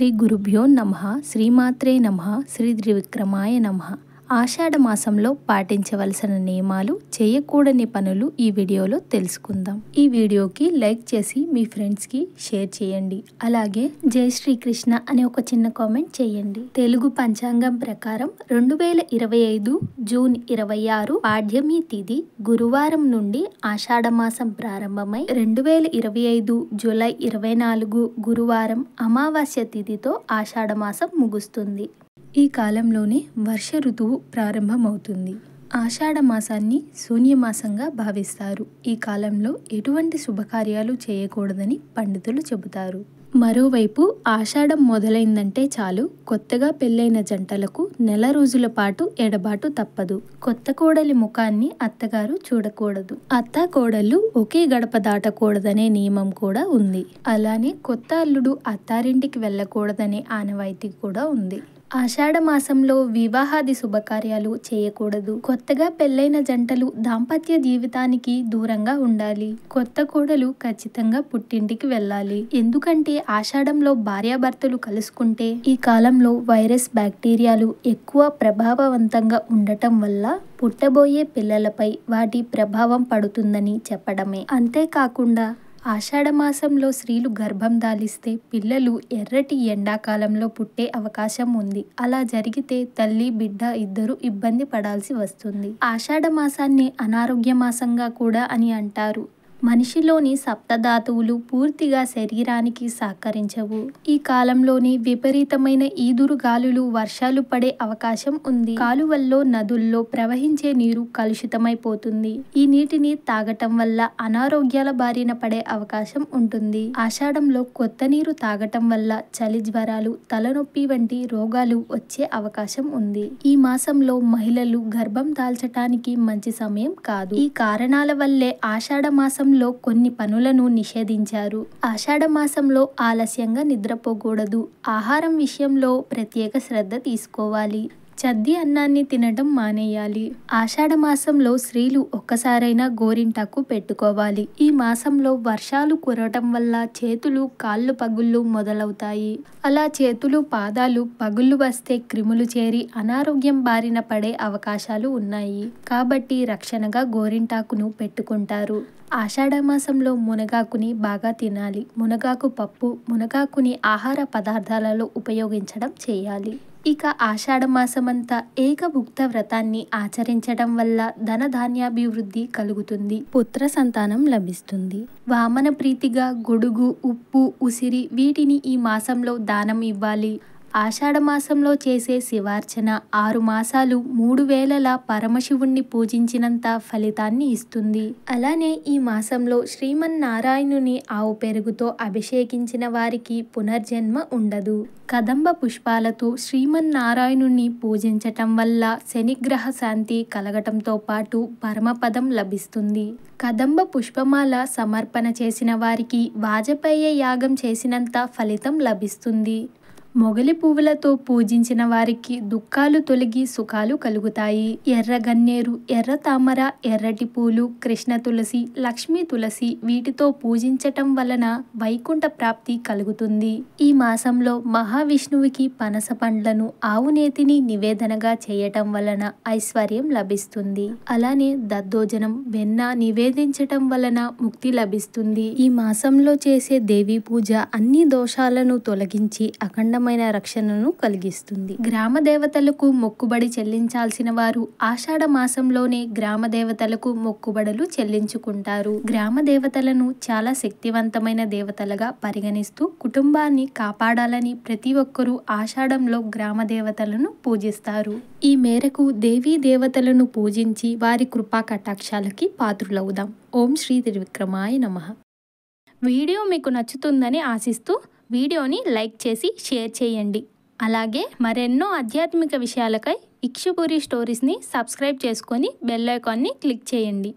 శ్రీ గురుభ్యో నమః. శ్రీమాత్రే నమః. శ్రీ త్రివిక్రమాయ నమః. ఆషాఢ మాసంలో పాటించవలసిన నియమాలు, చేయకూడని పనులు ఈ వీడియోలో తెలుసుకుందాం. ఈ వీడియోకి లైక్ చేసి మీ ఫ్రెండ్స్కి షేర్ చేయండి. అలాగే జై శ్రీకృష్ణ అనే ఒక చిన్న కామెంట్ చేయండి. తెలుగు పంచాంగం ప్రకారం 2025 జూన్ 26 పాడ్యమి తిథి గురువారం నుండి ఆషాఢ మాసం ప్రారంభమై 2025 జూలై 24 గురువారం అమావాస్య తిథితో ఆషాఢ మాసం ముగుస్తుంది. ఈ కాలంలోనే వర్ష ఋతువు ప్రారంభమవుతుంది. ఆషాఢ మాసాన్ని శూన్యమాసంగా భావిస్తారు. ఈ కాలంలో ఎటువంటి శుభకార్యాలు చేయకూడదని పండితులు చెబుతారు. మరోవైపు ఆషాఢం మొదలైందంటే చాలు, కొత్తగా పెళ్ళైన జంటలకు నెల రోజుల పాటు ఎడబాటు తప్పదు. కొత్త కోడలి ముఖాన్ని అత్తగారు చూడకూడదు. అత్త కోడళ్ళు ఒకే గడప దాటకూడదనే నియమం కూడా ఉంది. అలానే కొత్త అల్లుడు అత్తారింటికి వెళ్ళకూడదనే ఆనవాయితీ కూడా ఉంది. ఆషాఢ మాసంలో వివాహాది శుభకార్యాలు చేయకూడదు. కొత్తగా పెళ్ళైన జంటలు దాంపత్య జీవితానికి దూరంగా ఉండాలి. కొత్త కోడలు ఖచ్చితంగా పుట్టింటికి వెళ్ళాలి. ఎందుకంటే ఆషాఢంలో భార్యాభర్తలు కలుసుకుంటే ఈ కాలంలో వైరస్, బ్యాక్టీరియాలు ఎక్కువ ప్రభావవంతంగా ఉండటం వల్ల పుట్టబోయే పిల్లలపై వాటి ప్రభావం పడుతుందని చెప్పడమే. అంతేకాకుండా ఆషాఢ మాసంలో స్త్రీలు గర్భం దాలిస్తే పిల్లలు ఎర్రటి ఎండాకాలంలో పుట్టే అవకాశం ఉంది. అలా జరిగితే తల్లి, బిడ్డ ఇద్దరు ఇబ్బంది పడాల్సి వస్తుంది. ఆషాఢ మాసాన్ని అనారోగ్య మాసంగా కూడా అని అంటారు. మనిషిలోని సప్తధాతువులు పూర్తిగా శరీరానికి సహకరించవు. ఈ కాలంలోని విపరీతమైన ఈదురు గాలులు, వర్షాలు పడే అవకాశం ఉంది. కాలువల్లో, నదుల్లో ప్రవహించే నీరు కలుషితమైపోతుంది. ఈ నీటిని తాగటం వల్ల అనారోగ్యాల బారిన పడే అవకాశం ఉంటుంది. ఆషాఢంలో కొత్త నీరు తాగటం వల్ల చలి, జ్వరాలు, తలనొప్పి వంటి రోగాలు వచ్చే అవకాశం ఉంది. ఈ మాసంలో మహిళలు గర్భం దాల్చటానికి మంచి సమయం కాదు. ఈ కారణాల వల్లే ఆషాఢ మాసం కొన్ని పనులను నిషేధించారు. ఆషాఢ మాసంలో ఆలస్యంగా నిద్రపోకూడదు. ఆహారం విషయంలో ప్రత్యేక శ్రద్ధ తీసుకోవాలి. చద్ది అన్నాన్ని తినడం మానేయాలి. ఆషాఢ మాసంలో స్త్రీలు ఒక్కసారైనా గోరింటాకు పెట్టుకోవాలి. ఈ మాసంలో వర్షాలు కురవటం వల్ల చేతులు, కాళ్ళు పగుళ్ళు మొదలవుతాయి. అలా చేతులు, పాదాలు పగుళ్ళు వస్తే క్రిములు చేరి అనారోగ్యం బారిన పడే అవకాశాలు ఉన్నాయి. కాబట్టి రక్షణగా గోరింటాకును పెట్టుకుంటారు. ఆషాఢ మాసంలో మునగాకుని బాగా తినాలి. మునగాకు పప్పు, మునగాకుని ఆహార పదార్థాలలో ఉపయోగించడం చేయాలి. ఇక ఆషాఢ మాసమంతా ఏకభుక్త వ్రతాన్ని ఆచరించడం వల్ల ధనధాన్యాభివృద్ధి కలుగుతుంది. పుత్ర సంతానం లభిస్తుంది. వామన ప్రీతిగా గొడుగు, ఉప్పు, ఉసిరి వీటిని ఈ మాసంలో దానం ఇవ్వాలి. ఆషాఢ మాసంలో చేసే శివార్చన 6 మాసాలు 3 వేళలా పరమశివుణ్ణి పూజించినంత ఫలితాన్ని ఇస్తుంది. అలానే ఈ మాసంలో శ్రీమన్నారాయణుని ఆవు పెరుగుతో అభిషేకించిన వారికి పునర్జన్మ ఉండదు. కదంబ పుష్పాలతో శ్రీమన్నారాయణుని పూజించటం వల్ల శనిగ్రహ శాంతి కలగటంతో పాటు పరమపదం లభిస్తుంది. కదంబ పుష్పమాల సమర్పణ చేసిన వారికి వాజపేయ యాగం చేసినంత ఫలితం లభిస్తుంది. మొగలి పువ్వులతో పూజించిన వారికి దుఃఖాలు తొలగి సుఖాలు కలుగుతాయి. ఎర్ర గన్నేరు, ఎర్ర తామర, ఎర్రటి పూలు, కృష్ణ తులసి, లక్ష్మీ తులసి వీటితో పూజించటం వలన వైకుంఠ ప్రాప్తి కలుగుతుంది. ఈ మాసంలో మహావిష్ణువుకి పనస పండ్లను, ఆవు నేతిని నివేదనగా చేయటం వలన ఐశ్వర్యం లభిస్తుంది. అలానే దద్దోజనం, వెన్న నివేదించటం వలన ముక్తి లభిస్తుంది. ఈ మాసంలో చేసే దేవీ పూజ అన్ని దోషాలను తొలగించి అఖండ రక్షణను కలిగిస్తుంది. గ్రామ దేవతలకు మొక్కుబడి చెల్లించాల్సిన వారు ఆషాఢ మాసంలోనే గ్రామ దేవతలకు మొక్కుబడులు చెల్లించుకుంటారు. గ్రామ దేవతలను చాలా శక్తివంతమైన దేవతలుగా పరిగణిస్తూ కుటుంబాన్ని కాపాడాలని ప్రతి ఒక్కరూ ఆషాఢంలో గ్రామ దేవతలను పూజిస్తారు. ఈ మేరకు దేవీ దేవతలను పూజించి వారి కృపా కటాక్షాలకి పాత్రులవుదాం. ఓం శ్రీ త్రివిక్రమాయ నమః. వీడియో మీకు నచ్చుతుందని ఆశిస్తూ వీడియోని లైక్ చేసి షేర్ చేయండి. అలాగే మరెన్నో ఆధ్యాత్మిక విషయాలకై ఇక్షుపురి స్టోరీస్ని సబ్స్క్రైబ్ చేసుకొని బెల్ ఐకాన్ని క్లిక్ చేయండి.